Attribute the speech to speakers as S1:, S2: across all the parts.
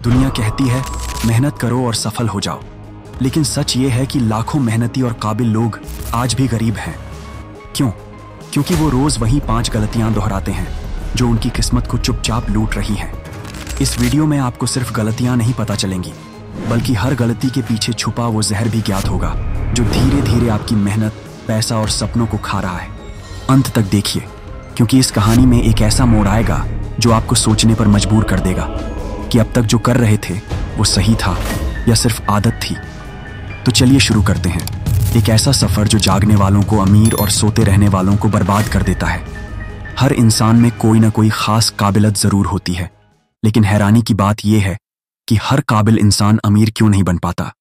S1: दुनिया कहती है मेहनत करो और सफल हो जाओ, लेकिन सच ये है कि लाखों मेहनती और काबिल लोग आज भी गरीब हैं। क्यों? क्योंकि वो रोज वही 5 गलतियां दोहराते हैं जो उनकी किस्मत को चुपचाप लूट रही हैं। इस वीडियो में आपको सिर्फ गलतियां नहीं पता चलेंगी, बल्कि हर गलती के पीछे छुपा वो जहर भी ज्ञात होगा जो धीरे धीरे आपकी मेहनत, पैसा और सपनों को खा रहा है। अंत तक देखिए, क्योंकि इस कहानी में एक ऐसा मोड़ आएगा जो आपको सोचने पर मजबूर कर देगा कि अब तक जो कर रहे थे वो सही था या सिर्फ आदत थी। तो चलिए शुरू करते हैं। एक ऐसा सफर जो जागने वालों को अमीर और सोते रहने वालों को बर्बाद कर देता है। हर इंसान में कोई ना कोई खास काबिलियत जरूर होती है, लेकिन हैरानी की बात यह है कि हर काबिल इंसान अमीर क्यों नहीं बन पाता।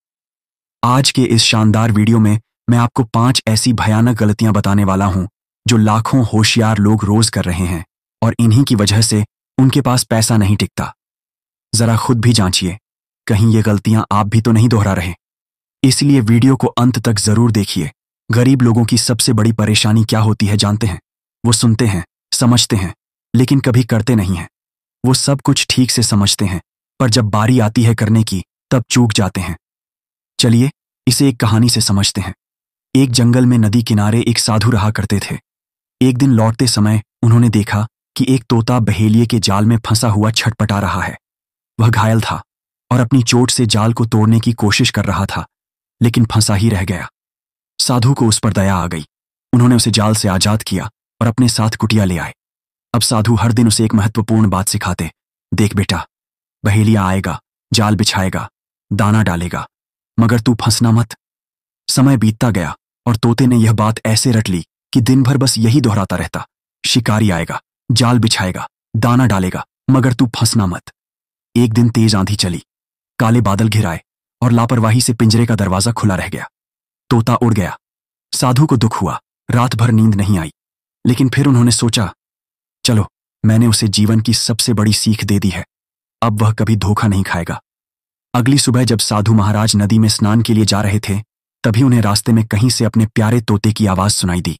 S1: आज के इस शानदार वीडियो में मैं आपको 5 ऐसी भयानक गलतियां बताने वाला हूं जो लाखों होशियार लोग रोज कर रहे हैं, और इन्हीं की वजह से उनके पास पैसा नहीं टिकता। जरा खुद भी जांचिए, कहीं ये गलतियां आप भी तो नहीं दोहरा रहे। इसलिए वीडियो को अंत तक जरूर देखिए। गरीब लोगों की सबसे बड़ी परेशानी क्या होती है जानते हैं? वो सुनते हैं, समझते हैं, लेकिन कभी करते नहीं हैं। वो सब कुछ ठीक से समझते हैं, पर जब बारी आती है करने की तब चूक जाते हैं। चलिए इसे एक कहानी से समझते हैं। एक जंगल में नदी किनारे एक साधु रहा करते थे। एक दिन लौटते समय उन्होंने देखा कि एक तोता बहेलिये के जाल में फंसा हुआ छटपटा रहा है। वह घायल था और अपनी चोट से जाल को तोड़ने की कोशिश कर रहा था, लेकिन फंसा ही रह गया। साधु को उस पर दया आ गई। उन्होंने उसे जाल से आजाद किया और अपने साथ कुटिया ले आए। अब साधु हर दिन उसे एक महत्वपूर्ण बात सिखाते। देख बेटा, बहेलिया आएगा, जाल बिछाएगा, दाना डालेगा, मगर तू फंसना मत। समय बीतता गया और तोते ने यह बात ऐसे रट ली कि दिन भर बस यही दोहराता रहता। शिकारी आएगा, जाल बिछाएगा, दाना डालेगा, मगर तू फंसना मत। एक दिन तेज आंधी चली, काले बादल घिर आए और लापरवाही से पिंजरे का दरवाजा खुला रह गया। तोता उड़ गया। साधु को दुख हुआ, रात भर नींद नहीं आई, लेकिन फिर उन्होंने सोचा, चलो मैंने उसे जीवन की सबसे बड़ी सीख दे दी है, अब वह कभी धोखा नहीं खाएगा। अगली सुबह जब साधु महाराज नदी में स्नान के लिए जा रहे थे, तभी उन्हें रास्ते में कहीं से अपने प्यारे तोते की आवाज सुनाई दी।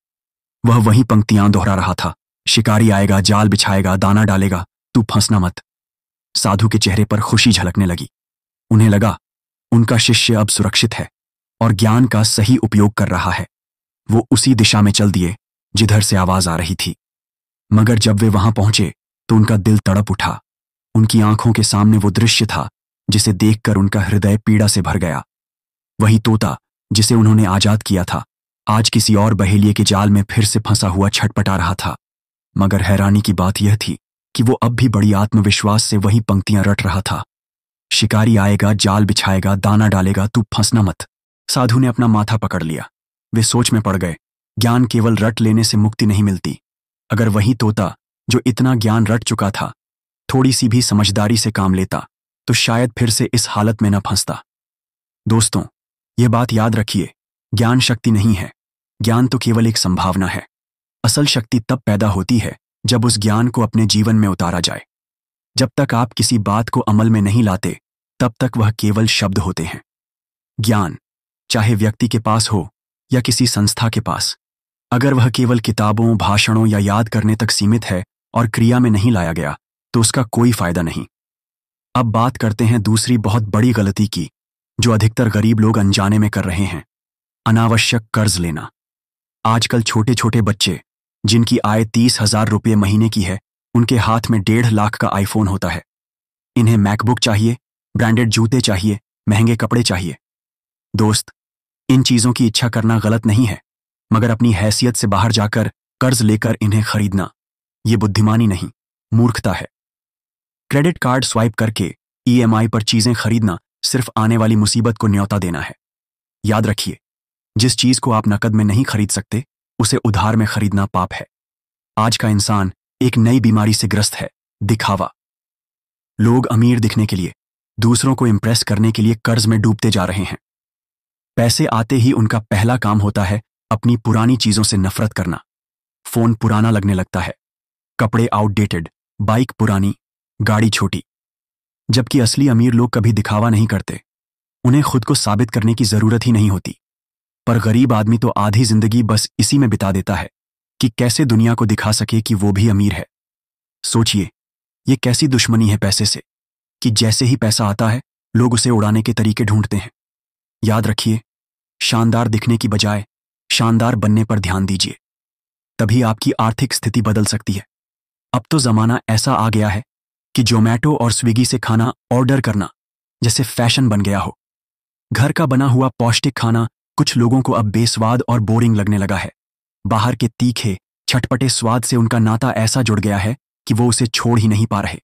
S1: वह वही पंक्तियां दोहरा रहा था। शिकारी आएगा, जाल बिछाएगा, दाना डालेगा, तू फंसना मत। साधु के चेहरे पर खुशी झलकने लगी। उन्हें लगा उनका शिष्य अब सुरक्षित है और ज्ञान का सही उपयोग कर रहा है। वो उसी दिशा में चल दिए जिधर से आवाज आ रही थी। मगर जब वे वहां पहुंचे तो उनका दिल तड़प उठा। उनकी आंखों के सामने वो दृश्य था जिसे देखकर उनका हृदय पीड़ा से भर गया। वही तोता जिसे उन्होंने आजाद किया था, आज किसी और बहेलिये के जाल में फिर से फंसा हुआ छटपटा रहा था। मगर हैरानी की बात यह थी कि वो अब भी बड़ी आत्मविश्वास से वही पंक्तियां रट रहा था। शिकारी आएगा, जाल बिछाएगा, दाना डालेगा, तू फंसना मत। साधु ने अपना माथा पकड़ लिया। वे सोच में पड़ गए, ज्ञान केवल रट लेने से मुक्ति नहीं मिलती। अगर वही तोता जो इतना ज्ञान रट चुका था थोड़ी सी भी समझदारी से काम लेता तो शायद फिर से इस हालत में न फंसता। दोस्तों, ये बात याद रखिए, ज्ञान शक्ति नहीं है। ज्ञान तो केवल एक संभावना है। असल शक्ति तब पैदा होती है जब उस ज्ञान को अपने जीवन में उतारा जाए। जब तक आप किसी बात को अमल में नहीं लाते, तब तक वह केवल शब्द होते हैं। ज्ञान, चाहे व्यक्ति के पास हो या किसी संस्था के पास, अगर वह केवल किताबों, भाषणों या याद करने तक सीमित है और क्रिया में नहीं लाया गया, तो उसका कोई फायदा नहीं। अब बात करते हैं दूसरी बहुत बड़ी गलती की, जो अधिकतर गरीब लोग अनजाने में कर रहे हैं। अनावश्यक कर्ज लेना। आजकल छोटे छोटे बच्चे जिनकी आय 30,000 रुपये महीने की है, उनके हाथ में 1.5 लाख का आईफोन होता है। इन्हें मैकबुक चाहिए, ब्रांडेड जूते चाहिए, महंगे कपड़े चाहिए। दोस्त, इन चीजों की इच्छा करना गलत नहीं है, मगर अपनी हैसियत से बाहर जाकर कर्ज लेकर इन्हें खरीदना, ये बुद्धिमानी नहीं, मूर्खता है। क्रेडिट कार्ड स्वाइप करके EMI पर चीजें खरीदना सिर्फ आने वाली मुसीबत को न्योता देना है। याद रखिए, जिस चीज को आप नकद में नहीं खरीद सकते, उसे उधार में खरीदना पाप है। आज का इंसान एक नई बीमारी से ग्रस्त है, दिखावा। लोग अमीर दिखने के लिए, दूसरों को इंप्रेस करने के लिए कर्ज में डूबते जा रहे हैं। पैसे आते ही उनका पहला काम होता है अपनी पुरानी चीजों से नफरत करना। फोन पुराना लगने लगता है, कपड़े आउटडेटेड, बाइक पुरानी, गाड़ी छोटी। जबकि असली अमीर लोग कभी दिखावा नहीं करते। उन्हें खुद को साबित करने की जरूरत ही नहीं होती। पर गरीब आदमी तो आधी जिंदगी बस इसी में बिता देता है कि कैसे दुनिया को दिखा सके कि वो भी अमीर है। सोचिए, ये कैसी दुश्मनी है पैसे से। कि जैसे ही पैसा आता है लोग उसे उड़ाने के तरीके ढूंढते हैं। याद रखिए, शानदार दिखने की बजाय शानदार बनने पर ध्यान दीजिए, तभी आपकी आर्थिक स्थिति बदल सकती है। अब तो जमाना ऐसा आ गया है कि जोमैटो और स्विगी से खाना ऑर्डर करना जैसे फैशन बन गया हो। घर का बना हुआ पौष्टिक खाना कुछ लोगों को अब बेस्वाद और बोरिंग लगने लगा है। बाहर के तीखे छटपटे स्वाद से उनका नाता ऐसा जुड़ गया है कि वो उसे छोड़ ही नहीं पा रहे।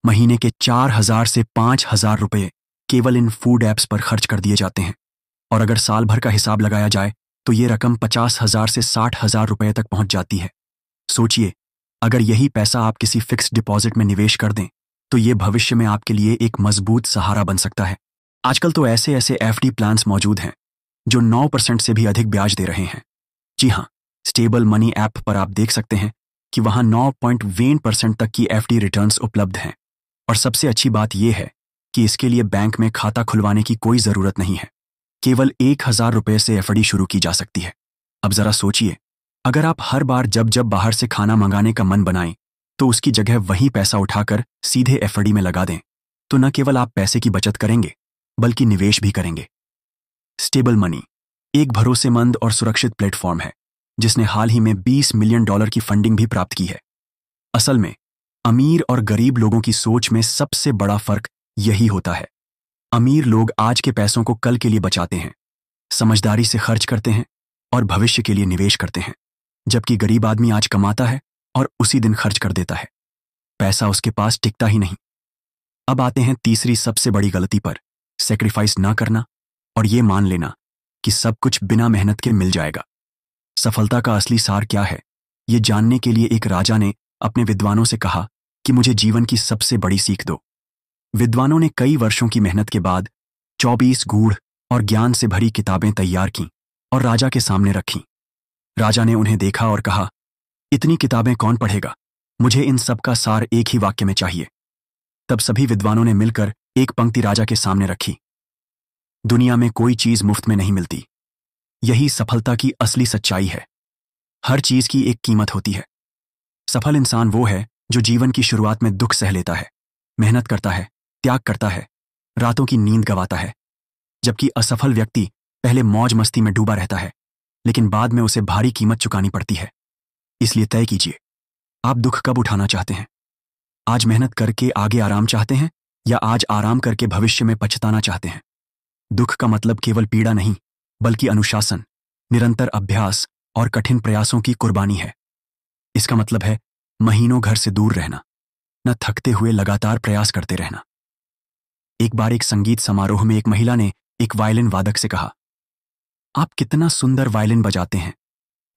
S1: महीने के 4,000 से 5,000 रुपए केवल इन फूड ऐप्स पर खर्च कर दिए जाते हैं, और अगर साल भर का हिसाब लगाया जाए तो ये रकम 50,000 से 60,000 रुपए तक पहुंच जाती है। सोचिए, अगर यही पैसा आप किसी फिक्स्ड डिपॉजिट में निवेश कर दें तो ये भविष्य में आपके लिए एक मजबूत सहारा बन सकता है। आजकल तो ऐसे ऐसे एफडी प्लान्स मौजूद हैं जो 9% से भी अधिक ब्याज दे रहे हैं। जी हाँ, स्टेबल मनी ऐप पर आप देख सकते हैं कि वहां 9.1% तक की एफडी रिटर्न्स उपलब्ध हैं। और सबसे अच्छी बात यह है कि इसके लिए बैंक में खाता खुलवाने की कोई जरूरत नहीं है। केवल 1,000 रुपए से एफडी शुरू की जा सकती है। अब जरा सोचिए, अगर आप हर बार जब जब बाहर से खाना मंगाने का मन बनाएं तो उसकी जगह वही पैसा उठाकर सीधे एफडी में लगा दें, तो न केवल आप पैसे की बचत करेंगे बल्कि निवेश भी करेंगे। स्टेबल मनी एक भरोसेमंद और सुरक्षित प्लेटफॉर्म है जिसने हाल ही में $20 मिलियन की फंडिंग भी प्राप्त की है। असल में अमीर और गरीब लोगों की सोच में सबसे बड़ा फर्क यही होता है। अमीर लोग आज के पैसों को कल के लिए बचाते हैं, समझदारी से खर्च करते हैं और भविष्य के लिए निवेश करते हैं, जबकि गरीब आदमी आज कमाता है और उसी दिन खर्च कर देता है। पैसा उसके पास टिकता ही नहीं। अब आते हैं तीसरी सबसे बड़ी गलती पर, सैक्रिफाइस ना करना और ये मान लेना कि सब कुछ बिना मेहनत के मिल जाएगा। सफलता का असली सार क्या है, ये जानने के लिए एक राजा ने अपने विद्वानों से कहा कि मुझे जीवन की सबसे बड़ी सीख दो। विद्वानों ने कई वर्षों की मेहनत के बाद 24 गूढ़ और ज्ञान से भरी किताबें तैयार कीं और राजा के सामने रखीं। राजा ने उन्हें देखा और कहा, इतनी किताबें कौन पढ़ेगा, मुझे इन सब का सार एक ही वाक्य में चाहिए। तब सभी विद्वानों ने मिलकर एक पंक्ति राजा के सामने रखी, दुनिया में कोई चीज मुफ्त में नहीं मिलती। यही सफलता की असली सच्चाई है। हर चीज की एक कीमत होती है। सफल इंसान वो है जो जीवन की शुरुआत में दुख सह लेता है, मेहनत करता है, त्याग करता है, रातों की नींद गंवाता है, जबकि असफल व्यक्ति पहले मौज मस्ती में डूबा रहता है लेकिन बाद में उसे भारी कीमत चुकानी पड़ती है। इसलिए तय कीजिए, आप दुख कब उठाना चाहते हैं? आज मेहनत करके आगे आराम चाहते हैं या आज आराम करके भविष्य में पछताना चाहते हैं? दुख का मतलब केवल पीड़ा नहीं बल्कि अनुशासन, निरंतर अभ्यास और कठिन प्रयासों की कुर्बानी है। इसका मतलब है महीनों घर से दूर रहना, न थकते हुए लगातार प्रयास करते रहना। एक बार एक संगीत समारोह में एक महिला ने एक वायलिन वादक से कहा, आप कितना सुंदर वायलिन बजाते हैं,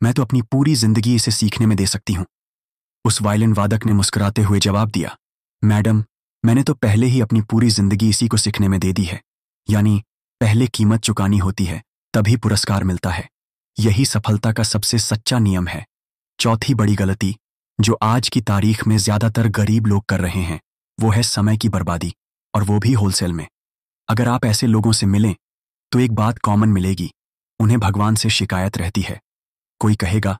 S1: मैं तो अपनी पूरी जिंदगी इसे सीखने में दे सकती हूं। उस वायलिन वादक ने मुस्कुराते हुए जवाब दिया, मैडम, मैंने तो पहले ही अपनी पूरी जिंदगी इसी को सीखने में दे दी है। यानी पहले कीमत चुकानी होती है, तभी पुरस्कार मिलता है। यही सफलता का सबसे सच्चा नियम है। चौथी बड़ी गलती जो आज की तारीख में ज्यादातर गरीब लोग कर रहे हैं वो है समय की बर्बादी, और वो भी होलसेल में। अगर आप ऐसे लोगों से मिलें तो एक बात कॉमन मिलेगी, उन्हें भगवान से शिकायत रहती है। कोई कहेगा,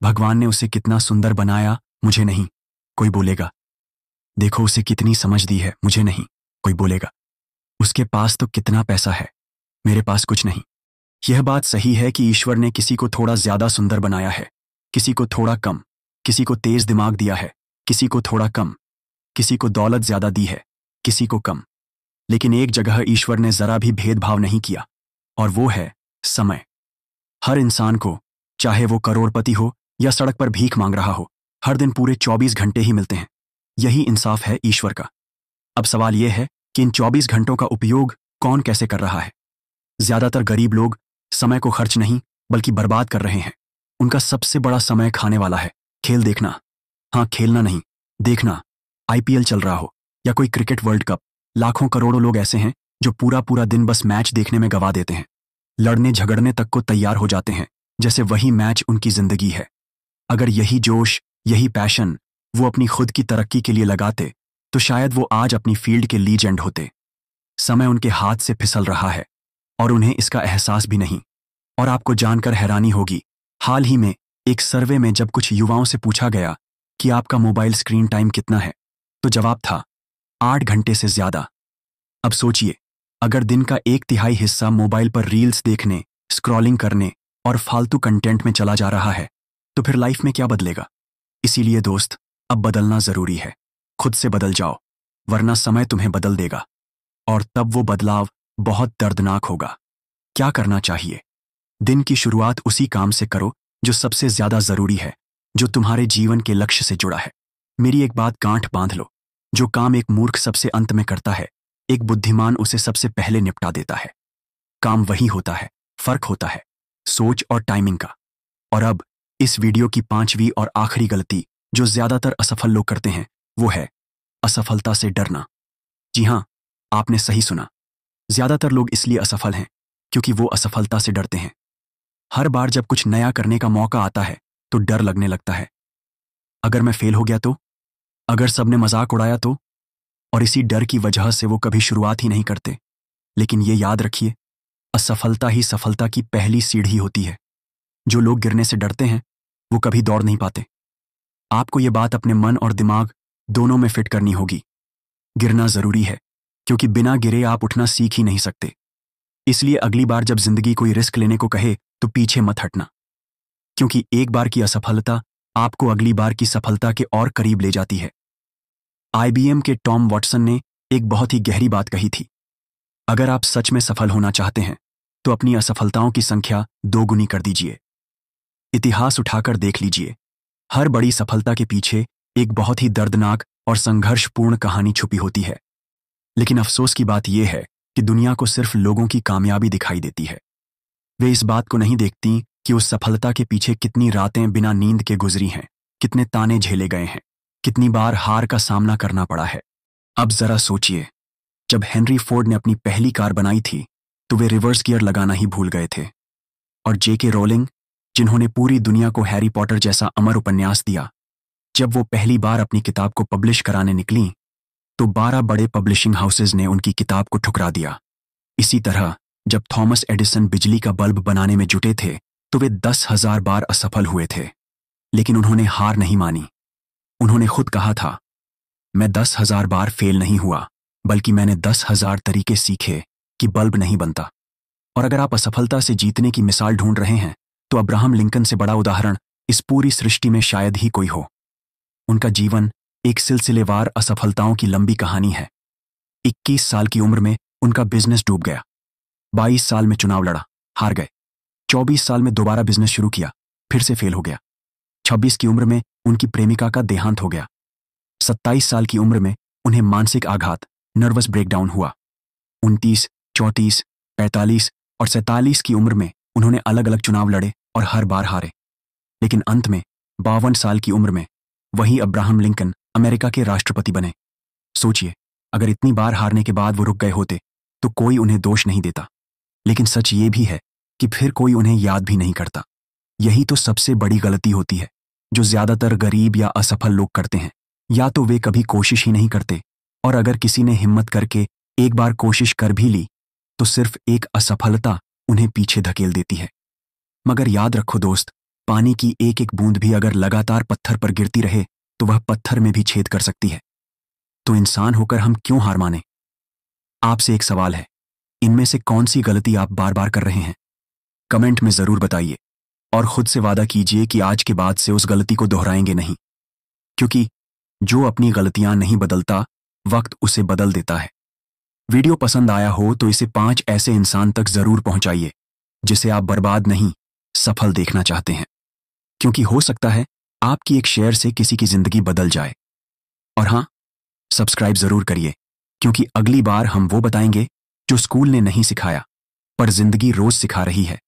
S1: भगवान ने उसे कितना सुंदर बनाया, मुझे नहीं। कोई बोलेगा, देखो उसे कितनी समझ दी है, मुझे नहीं। कोई बोलेगा, उसके पास तो कितना पैसा है, मेरे पास कुछ नहीं। यह बात सही है कि ईश्वर ने किसी को थोड़ा ज्यादा सुंदर बनाया है, किसी को थोड़ा कम, किसी को तेज दिमाग दिया है, किसी को थोड़ा कम, किसी को दौलत ज्यादा दी है, किसी को कम। लेकिन एक जगह ईश्वर ने जरा भी भेदभाव नहीं किया, और वो है समय। हर इंसान को, चाहे वो करोड़पति हो या सड़क पर भीख मांग रहा हो, हर दिन पूरे 24 घंटे ही मिलते हैं। यही इंसाफ है ईश्वर का। अब सवाल यह है कि इन 24 घंटों का उपयोग कौन कैसे कर रहा है? ज्यादातर गरीब लोग समय को खर्च नहीं बल्कि बर्बाद कर रहे हैं। उनका सबसे बड़ा समय खाने वाला है, खेल देखना। हाँ, खेलना नहीं, देखना। आईपीएल चल रहा हो या कोई क्रिकेट वर्ल्ड कप, लाखों करोड़ों लोग ऐसे हैं जो पूरा पूरा दिन बस मैच देखने में गवा देते हैं। लड़ने झगड़ने तक को तैयार हो जाते हैं जैसे वही मैच उनकी जिंदगी है। अगर यही जोश, यही पैशन वो अपनी खुद की तरक्की के लिए लगाते तो शायद वो आज अपनी फील्ड के लीजेंड होते। समय उनके हाथ से फिसल रहा है और उन्हें इसका एहसास भी नहीं। और आपको जानकर हैरानी होगी, हाल ही में एक सर्वे में जब कुछ युवाओं से पूछा गया कि आपका मोबाइल स्क्रीन टाइम कितना है, तो जवाब था 8 घंटे से ज्यादा। अब सोचिए, अगर दिन का 1/3 हिस्सा मोबाइल पर रील्स देखने, स्क्रॉलिंग करने और फालतू कंटेंट में चला जा रहा है, तो फिर लाइफ में क्या बदलेगा? इसीलिए दोस्त, अब बदलना जरूरी है। खुद से बदल जाओ, वरना समय तुम्हें बदल देगा, और तब वो बदलाव बहुत दर्दनाक होगा। क्या करना चाहिए? दिन की शुरुआत उसी काम से करो जो सबसे ज्यादा जरूरी है, जो तुम्हारे जीवन के लक्ष्य से जुड़ा है। मेरी एक बात गांठ बांध लो, जो काम एक मूर्ख सबसे अंत में करता है, एक बुद्धिमान उसे सबसे पहले निपटा देता है। काम वही होता है, फर्क होता है सोच और टाइमिंग का। और अब इस वीडियो की 5वीं और आखिरी गलती जो ज्यादातर असफल लोग करते हैं, वो है असफलता से डरना। जी हां, आपने सही सुना। ज्यादातर लोग इसलिए असफल हैं क्योंकि वो असफलता से डरते हैं। हर बार जब कुछ नया करने का मौका आता है तो डर लगने लगता है। अगर मैं फेल हो गया तो? अगर सबने मजाक उड़ाया तो? और इसी डर की वजह से वो कभी शुरुआत ही नहीं करते। लेकिन ये याद रखिए, असफलता ही सफलता की पहली सीढ़ी होती है। जो लोग गिरने से डरते हैं वो कभी दौड़ नहीं पाते। आपको ये बात अपने मन और दिमाग दोनों में फिट करनी होगी। गिरना जरूरी है, क्योंकि बिना गिरे आप उठना सीख ही नहीं सकते। इसलिए अगली बार जब जिंदगी कोई रिस्क लेने को कहे तो पीछे मत हटना, क्योंकि एक बार की असफलता आपको अगली बार की सफलता के और करीब ले जाती है। IBM के टॉम वॉटसन ने एक बहुत ही गहरी बात कही थी। अगर आप सच में सफल होना चाहते हैं तो अपनी असफलताओं की संख्या 2 गुनी कर दीजिए। इतिहास उठाकर देख लीजिए, हर बड़ी सफलता के पीछे एक बहुत ही दर्दनाक और संघर्षपूर्ण कहानी छुपी होती है। लेकिन अफसोस की बात यह है कि दुनिया को सिर्फ लोगों की कामयाबी दिखाई देती है। वे इस बात को नहीं देखती कि उस सफलता के पीछे कितनी रातें बिना नींद के गुजरी हैं, कितने ताने झेले गए हैं, कितनी बार हार का सामना करना पड़ा है। अब जरा सोचिए, जब हेनरी फोर्ड ने अपनी पहली कार बनाई थी तो वे रिवर्स गियर लगाना ही भूल गए थे। और J.K. रोलिंग, जिन्होंने पूरी दुनिया को हैरी पॉटर जैसा अमर उपन्यास दिया, जब वो पहली बार अपनी किताब को पब्लिश कराने निकलीं तो 12 बड़े पब्लिशिंग हाउसेज ने उनकी किताब को ठुकरा दिया। इसी तरह जब थॉमस एडिसन बिजली का बल्ब बनाने में जुटे थे तो वे 10,000 बार असफल हुए थे, लेकिन उन्होंने हार नहीं मानी। उन्होंने खुद कहा था, मैं 10,000 बार फेल नहीं हुआ, बल्कि मैंने 10,000 तरीके सीखे कि बल्ब नहीं बनता। और अगर आप असफलता से जीतने की मिसाल ढूंढ रहे हैं तो अब्राहम लिंकन से बड़ा उदाहरण इस पूरी सृष्टि में शायद ही कोई हो। उनका जीवन एक सिलसिलेवार असफलताओं की लंबी कहानी है। 21 साल की उम्र में उनका बिजनेस डूब गया। 22 साल में चुनाव लड़ा, हार गए। 24 साल में दोबारा बिजनेस शुरू किया, फिर से फेल हो गया। 26 की उम्र में उनकी प्रेमिका का देहांत हो गया। 27 साल की उम्र में उन्हें मानसिक आघात, नर्वस ब्रेकडाउन हुआ। 29, 34, 45 और 47 की उम्र में उन्होंने अलग अलग चुनाव लड़े और हर बार हारे। लेकिन अंत में 52 साल की उम्र में वही अब्राहम लिंकन अमेरिका के राष्ट्रपति बने। सोचिए, अगर इतनी बार हारने के बाद वो रुक गए होते तो कोई उन्हें दोष नहीं देता। लेकिन सच ये भी है कि फिर कोई उन्हें याद भी नहीं करता। यही तो सबसे बड़ी गलती होती है जो ज्यादातर गरीब या असफल लोग करते हैं। या तो वे कभी कोशिश ही नहीं करते, और अगर किसी ने हिम्मत करके एक बार कोशिश कर भी ली तो सिर्फ एक असफलता उन्हें पीछे धकेल देती है। मगर याद रखो दोस्त, पानी की एक एक बूंद भी अगर लगातार पत्थर पर गिरती रहे तो वह पत्थर में भी छेद कर सकती है। तो इंसान होकर हम क्यों हार माने? आपसे एक सवाल है, इनमें से कौन सी गलती आप बार बार कर रहे हैं? कमेंट में जरूर बताइए, और खुद से वादा कीजिए कि आज के बाद से उस गलती को दोहराएंगे नहीं, क्योंकि जो अपनी गलतियां नहीं बदलता, वक्त उसे बदल देता है। वीडियो पसंद आया हो तो इसे 5 ऐसे इंसान तक जरूर पहुंचाइए जिसे आप बर्बाद नहीं, सफल देखना चाहते हैं, क्योंकि हो सकता है आपकी एक शेयर से किसी की जिंदगी बदल जाए। और हां, सब्सक्राइब जरूर करिए, क्योंकि अगली बार हम वो बताएंगे जो स्कूल ने नहीं सिखाया पर जिंदगी रोज सिखा रही है।